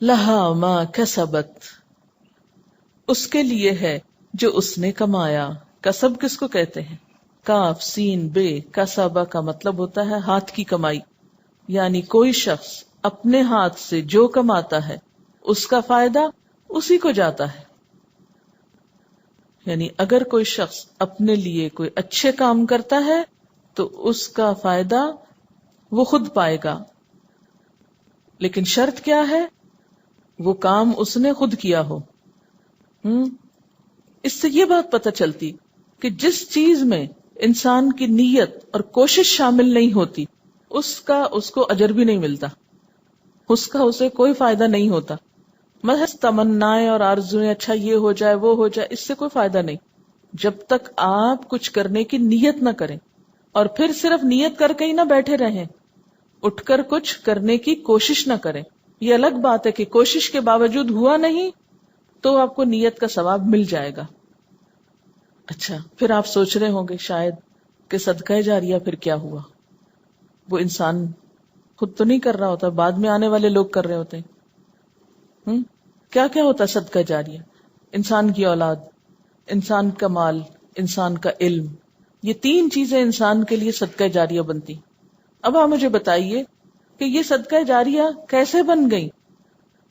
لہا ما کسبت، اس کے لیے ہے جو اس نے کمایا. کسب کس کو کہتے ہیں؟ کاف سین بے، کسبہ کا مطلب ہوتا ہے ہاتھ کی کمائی. یعنی کوئی شخص اپنے ہاتھ سے جو کماتا ہے اس کا فائدہ اسی کو جاتا ہے. یعنی اگر کوئی شخص اپنے لیے کوئی اچھے کام کرتا ہے تو اس کا فائدہ وہ خود پائے گا، لیکن شرط کیا ہے؟ وہ کام اس نے خود کیا ہو. اس سے یہ بات پتہ چلتی کہ جس چیز میں انسان کی نیت اور کوشش شامل نہیں ہوتی اس کو اجر بھی نہیں ملتا، اسے کوئی فائدہ نہیں ہوتا. محض تمنائیں اور آرزویں، اچھا یہ ہو جائے وہ ہو جائے، اس سے کوئی فائدہ نہیں جب تک آپ کچھ کرنے کی نیت نہ کریں. اور پھر صرف نیت کر کے ہی نہ بیٹھے رہیں، اٹھ کر کچھ کرنے کی کوشش نہ کریں. یہ الگ بات ہے کہ کوشش کے باوجود ہوا نہیں تو آپ کو نیت کا ثواب مل جائے گا. اچھا، پھر آپ سوچ رہے ہوں گے شاید کہ صدقہ جاریہ پھر کیا ہوا؟ وہ انسان خود تو نہیں کر رہا ہوتا، بعد میں آنے والے لوگ کر رہے ہوتے ہیں. کیا کیا ہوتا ہے صدقہ جاریہ؟ انسان کی اولاد، انسان کا مال، انسان کا علم، یہ تین چیزیں انسان کے لیے صدقہ جاریہ بنتی. اب آپ مجھے بتائیے کہ یہ صدقہ جاریہ کیسے بن گئی؟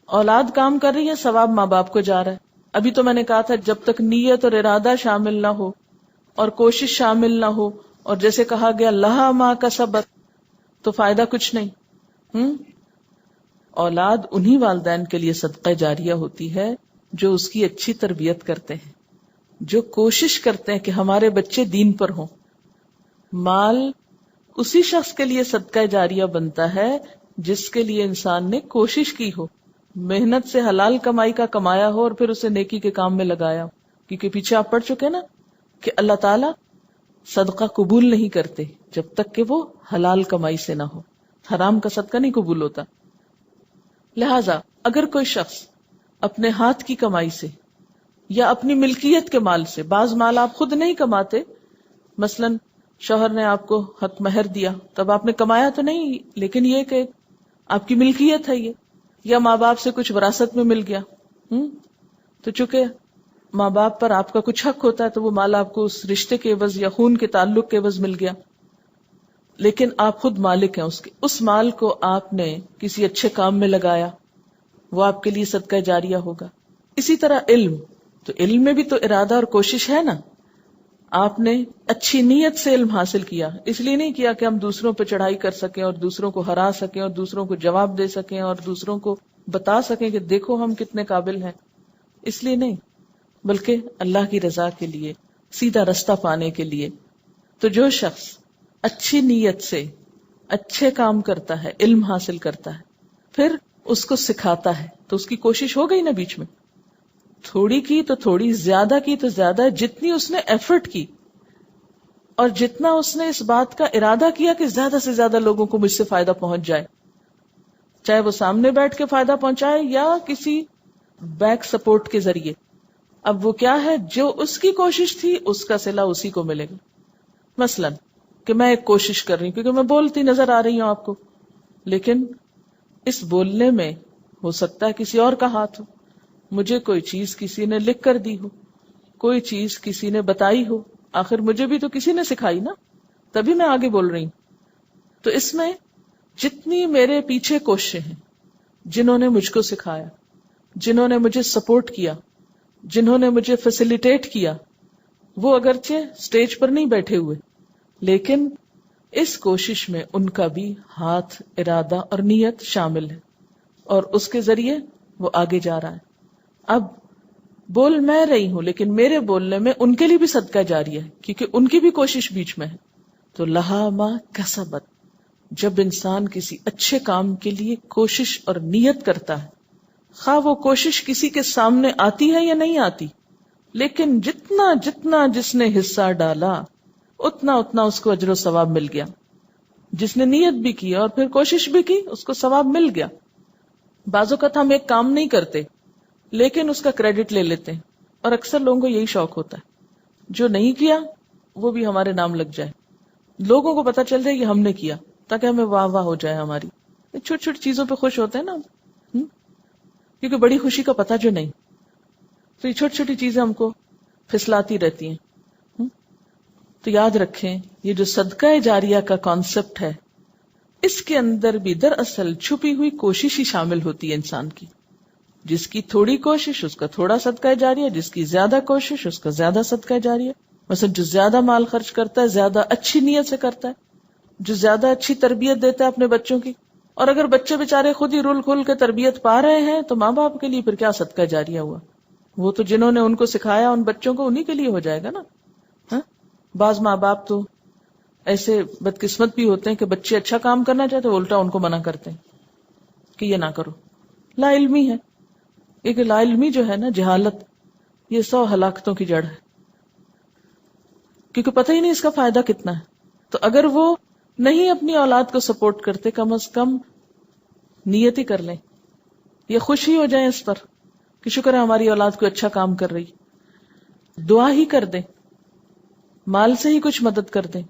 اولاد کام کر رہی ہے، ثواب ماں باپ کو جا رہا ہے. ابھی تو میں نے کہا تھا جب تک نیت اور ارادہ شامل نہ ہو اور کوشش شامل نہ ہو، اور جیسے کہا گیا لہا ما کسبت، تو فائدہ کچھ نہیں. اولاد انہی والدین کے لیے صدقہ جاریہ ہوتی ہے جو اس کی اچھی تربیت کرتے ہیں، جو کوشش کرتے ہیں کہ ہمارے بچے دین پر ہوں. مال اسی شخص کے لیے صدقہ جاریہ بنتا ہے جس کے لیے انسان نے کوشش کی ہو، محنت سے حلال کمائی کا کمایا ہو اور پھر اسے نیکی کے کام میں لگایا ہو. کیونکہ پیچھے آپ پڑھ چکے نا کہ اللہ تعالی صدقہ قبول نہیں کرتے جب تک کہ وہ حلال کمائی سے نہ ہو. حرام کا صدقہ نہیں قبول ہوتا. لہذا اگر کوئی شخص اپنے ہاتھ کی کمائی سے یا اپنی ملکیت کے مال سے، بعض مال آپ خود نہیں کماتے، مثلا شوہر نے آپ کو حق مہر دیا، تب آپ نے کمایا تو نہیں، لیکن یہ کہ آپ کی ملکیت ہے یہ، یا ماں باپ سے کچھ وراثت میں مل گیا، تو چونکہ ماں باپ پر آپ کا کچھ حق ہوتا ہے تو وہ مال آپ کو اس رشتے کے عوض یا خون کے تعلق کے عوض مل گیا، لیکن آپ خود مالک ہیں اس مال کو آپ نے کسی اچھے کام میں لگایا، وہ آپ کے لیے صدقہ جاریہ ہوگا. اسی طرح علم، تو علم میں بھی تو ارادہ اور کوشش ہے نا. آپ نے اچھی نیت سے علم حاصل کیا، اس لیے نہیں کیا کہ ہم دوسروں پہ چڑھائی کر سکیں اور دوسروں کو ہرا سکیں اور دوسروں کو جواب دے سکیں اور دوسروں کو بتا سکیں کہ دیکھو ہم کتنے قابل ہیں، اس لیے نہیں، بلکہ اللہ کی رضا کے لیے، سیدھا رستہ پانے کے لیے. تو جو شخص اچھی نیت سے اچھے کام کرتا ہے، علم حاصل کرتا ہے، پھر اس کو سکھاتا ہے، تو اس کی کوشش ہو گئی نا، بیچ میں تھوڑی کی تو تھوڑی، زیادہ کی تو زیادہ، جتنی اس نے ایفرٹ کی اور جتنا اس نے اس بات کا ارادہ کیا کہ زیادہ سے زیادہ لوگوں کو مجھ سے فائدہ پہنچ جائے، چاہے وہ سامنے بیٹھ کے فائدہ پہنچائے یا کسی بیک سپورٹ کے ذریعے. اب وہ کیا ہے، جو اس کی کوشش تھی اس کا صلہ اسی کو ملے گا. مثلا کہ میں ایک کوشش کر رہی ہوں کیونکہ میں بولتی نظر آ رہی ہوں آپ کو، لیکن اس بولنے میں ہو سکتا ہے کسی اور کا ہاتھ ہو، مجھے کوئی چیز کسی نے لکھ کر دی ہو، کوئی چیز کسی نے بتائی ہو، آخر مجھے بھی تو کسی نے سکھائی نا، تبھی میں آگے بول رہی ہوں. تو اس میں جتنی میرے پیچھے کوششیں ہیں، جنہوں نے مجھ کو سکھایا، جنہوں نے مجھے سپورٹ کیا، جنہوں نے مجھے فیسیلیٹیٹ کیا، وہ اگرچہ سٹیج پر نہیں بیٹھے ہوئے، لیکن اس کوشش میں ان کا بھی ہاتھ، ارادہ اور نیت شامل ہے، اور اس کے ذریعے وہ آگے جا رہا ہے. اب بول میں رہی ہوں لیکن میرے بولنے میں ان کے لیے بھی صدقہ جاری ہے، کیونکہ ان کی بھی کوشش بیچ میں ہے. تو لہا ما کسبت، جب انسان کسی اچھے کام کے لیے کوشش اور نیت کرتا ہے، خواہ وہ کوشش کسی کے سامنے آتی ہے یا نہیں آتی، لیکن جتنا جتنا جس نے حصہ ڈالا اتنا اتنا اس کو اجر و ثواب مل گیا. جس نے نیت بھی کی اور پھر کوشش بھی کی اس کو ثواب مل گیا. بعض اوقات ہم ایک کام نہیں کرتے لیکن اس کا کریڈٹ لے لیتے ہیں، اور اکثر لوگوں کو یہی شوق ہوتا ہے جو نہیں کیا وہ بھی ہمارے نام لگ جائے، لوگوں کو پتا چل جائے کہ ہم نے کیا، تاکہ ہمیں واہ واہ ہو جائے ہماری. چھوٹی چھوٹی چیزوں پہ خوش ہوتے ہیں نا. کیونکہ بڑی خوشی کا پتہ جو نہیں. تو یہ چھوٹی چھوٹی چیزیں ہم کو پھسلاتی رہتی ہیں. تو یاد رکھیں یہ جو صدقہ جاریہ کا کانسیپٹ ہے اس کے اندر بھی دراصل چھپی ہوئی کوشش ہی شامل ہوتی ہے انسان کی. جس کی تھوڑی کوشش اس کا تھوڑا صدقہ جاریہ، جس کی زیادہ کوشش اس کا زیادہ صدقہ جاریہ. مثلا جو زیادہ مال خرچ کرتا ہے زیادہ اچھی نیت سے کرتا ہے، جو زیادہ اچھی تربیت دیتا ہے اپنے بچوں کی. اور اگر بچے بےچارے خود ہی رول کھول کے تربیت پا رہے ہیں تو ماں باپ کے لیے پھر کیا صدقہ جاریہ ہوا؟ وہ تو جنہوں نے ان کو سکھایا ان بچوں کو انہی کے لیے ہو جائے گا نا. ہاں، بعض ماں باپ تو ایسے بدقسمت بھی ہوتے ہیں کہ بچے اچھا کام کرنا چاہتے ہیں الٹا ان کو منع کرتے ہیں کہ یہ نہ کرو. لا علمی ہے. ایک لا علمی جو ہے نا، جہالت، یہ 100 ہلاکتوں کی جڑ ہے، کیونکہ پتہ ہی نہیں اس کا فائدہ کتنا ہے. تو اگر وہ نہیں اپنی اولاد کو سپورٹ کرتے، کم از کم نیت ہی کر لیں یا خوشی ہو جائیں اس پر کہ شکر ہے ہماری اولاد کو اچھا کام کر رہی. دعا ہی کر دیں، مال سے ہی کچھ مدد کر دیں.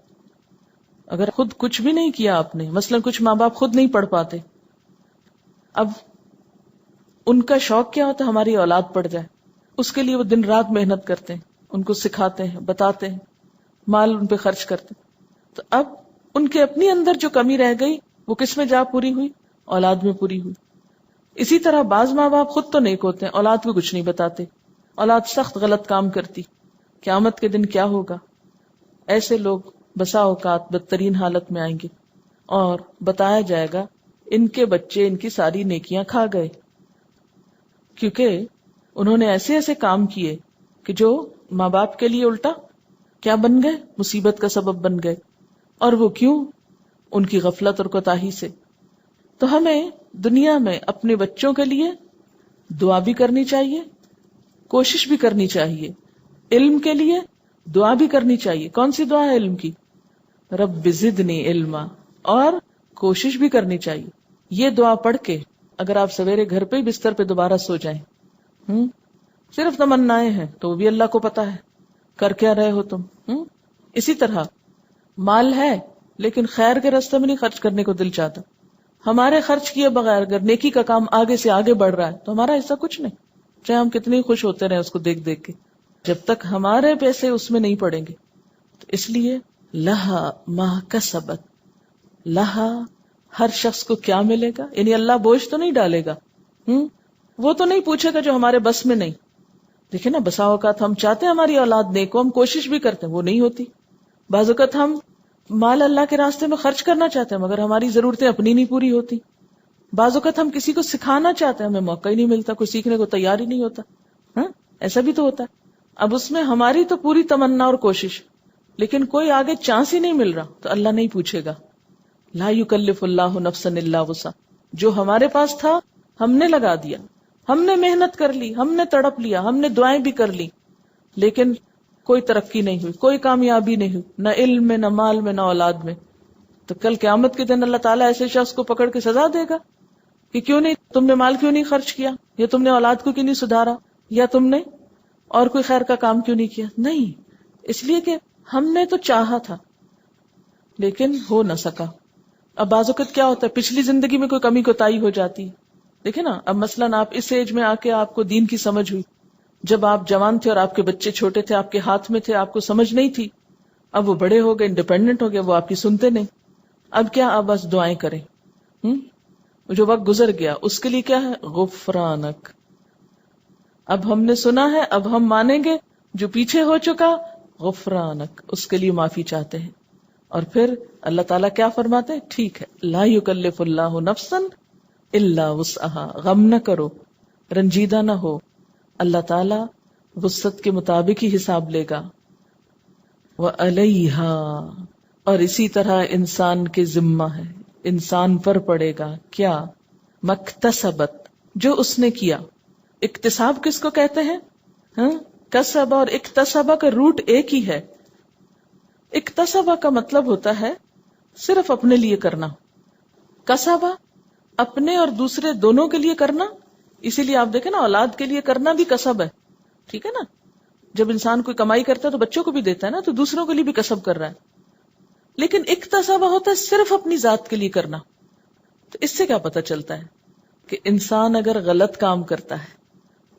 اگر خود کچھ بھی نہیں کیا آپ نے، مثلا کچھ ماں باپ خود نہیں پڑھ پاتے، اب ان کا شوق کیا ہوتا ہے ہماری اولاد پڑھ جائے، اس کے لیے وہ دن رات محنت کرتے ہیں، ان کو سکھاتے ہیں، بتاتے ہیں، مال ان پہ خرچ کرتے ہیں. تو اب ان کے اپنی اندر جو کمی رہ گئی وہ کس میں جا پوری ہوئی؟ اولاد میں پوری ہوئی. اسی طرح بعض ماں باپ خود تو نیک ہوتے ہیں، اولاد کو کچھ نہیں بتاتے، اولاد سخت غلط کام کرتی، قیامت کے دن کیا ہوگا؟ ایسے لوگ بسا اوقات بدترین حالت میں آئیں گے اور بتایا جائے گا ان کے بچے ان کی ساری نیکیاں کھا گئے، کیونکہ انہوں نے ایسے ایسے کام کیے کہ جو ماں باپ کے لیے الٹا کیا بن گئے؟ مصیبت کا سبب بن گئے. اور وہ کیوں؟ ان کی غفلت اور کوتاہی سے. تو ہمیں دنیا میں اپنے بچوں کے لیے دعا بھی کرنی چاہیے، کوشش بھی کرنی چاہیے. علم کے لیے دعا بھی کرنی چاہیے. کون سی دعا ہے علم کی؟ رب زدنی علما. اور کوشش بھی کرنی چاہیے. یہ دعا پڑھ کے اگر آپ سویرے گھر پہ ہی بستر پہ دوبارہ سو جائیں، صرف تمنائیں ہیں تو وہ بھی اللہ کو پتا ہے کر کیا رہے ہو تم. اسی طرح مال ہے لیکن خیر کے راستے میں نہیں خرچ کرنے کو دل چاہتا. ہمارے خرچ کیے بغیر اگر نیکی کا کام آگے سے آگے بڑھ رہا ہے تو ہمارا حصہ کچھ نہیں، چاہے ہم کتنے خوش ہوتے رہے اس کو دیکھ دیکھ کے، جب تک ہمارے پیسے اس میں نہیں پڑیں گے. تو اس لیے لہا ما کسبت، لہا ہر شخص کو کیا ملے گا، یعنی اللہ بوجھ تو نہیں ڈالے گا، وہ تو نہیں پوچھے گا جو ہمارے بس میں نہیں. دیکھیں نا، بسا اوقات ہم چاہتے ہیں ہماری اولاد نیک ہو، ہم کوشش بھی کرتے ہیں، وہ نہیں ہوتی. بعض اوقات ہم مال اللہ کے راستے میں خرچ کرنا چاہتے ہیں مگر ہماری ضرورتیں اپنی نہیں پوری ہوتی. بعض اوقات ہم کسی کو سکھانا چاہتے ہیں، ہمیں موقع ہی نہیں ملتا، کوئی سیکھنے کو تیار ہی نہیں ہوتا. ایسا بھی تو ہوتا ہے. اب اس میں ہماری تو پوری تمنا اور کوشش، لیکن کوئی آگے چانس ہی نہیں مل رہا تو اللہ نہیں پوچھے گا. لا یکلف اللہ نفسا الا وسعها. جو ہمارے پاس تھا ہم نے لگا دیا، ہم نے محنت کر لی، ہم نے تڑپ لیا، ہم نے دعائیں بھی کر لی، لیکن کوئی ترقی نہیں ہوئی، کوئی کامیابی نہیں ہوئی، نہ علم میں، نہ مال میں، نہ اولاد میں. تو کل قیامت کے دن اللہ تعالیٰ ایسے شخص کو پکڑ کے سزا دے گا کہ کیوں نہیں تم نے مال کیوں نہیں خرچ کیا، یا تم نے اولاد کو کیوں نہیں سدھارا، یا تم نے اور کوئی خیر کا کام کیوں نہیں کیا. نہیں، اس لیے کہ ہم نے تو چاہا تھا لیکن ہو نہ سکا. اب بعض اوقات کیا ہوتا ہے، پچھلی زندگی میں کوئی کمی کوتاہی ہو جاتی ہے. دیکھیں نا، اب مثلاً آپ اس ایج میں آ کے آپ کو دین کی سمجھ ہوئی، جب آپ جوان تھے اور آپ کے بچے چھوٹے تھے، آپ کے ہاتھ میں تھے، آپ کو سمجھ نہیں تھی. اب وہ بڑے ہو گئے، انڈیپینڈنٹ ہو گئے، وہ آپ کی سنتے نہیں. اب کیا، آپ بس دعائیں کریں. جو وقت گزر گیا اس کے لیے کیا ہے؟ غفرانک. اب ہم نے سنا ہے، اب ہم مانیں گے. جو پیچھے ہو چکا، غفرانک، اس کے لیے معافی چاہتے ہیں. اور پھر اللہ تعالیٰ کیا فرماتے ہیں؟ ٹھیک ہے، لا یکلف اللہ نفسا الا وسعها. غم نہ کرو، رنجیدہ نہ ہو، اللہ تعالیٰ وسعت کے مطابق ہی حساب لے گا. وعلیہا، اور اسی طرح انسان کے ذمہ ہے، انسان پر پڑے گا کیا؟ مکتسبت، جو اس نے کیا. اکتساب کس کو کہتے ہیں؟ کسبہ اور اکتسبہ کا روٹ ایک ہی ہے. اکتسبہ کا مطلب ہوتا ہے صرف اپنے لیے کرنا. کسبہ اپنے اور دوسرے دونوں کے لیے کرنا. اسی لیے آپ دیکھیں نا، اولاد کے لیے کرنا بھی کسب ہے، ٹھیک ہے نا. جب انسان کوئی کمائی کرتا ہے تو بچوں کو بھی دیتا ہے نا، تو دوسروں کے لیے بھی کسب کر رہا ہے. لیکن اکتسبہ ہوتا ہے صرف اپنی ذات کے لیے کرنا. تو اس سے کیا پتہ چلتا ہے کہ انسان اگر غلط کام کرتا ہے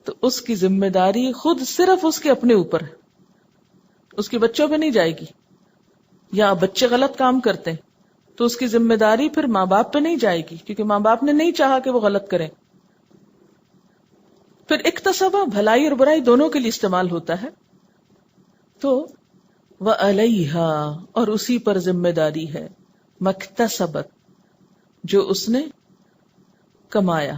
تو اس کی ذمہ داری خود صرف اس کے اپنے اوپر ہے، اس کے بچوں پہ نہیں جائے گی. یا بچے غلط کام کرتے ہیں تو اس کی ذمہ داری پھر ماں باپ پہ نہیں جائے گی، کیونکہ ماں باپ نے نہیں چاہا کہ وہ غلط کریں. پھر اکتسبہ بھلائی اور برائی دونوں کے لیے استعمال ہوتا ہے. تو وَعَلَيْهَا اور اسی پر ذمہ داری ہے، مکتسبت جو اس نے کمایا.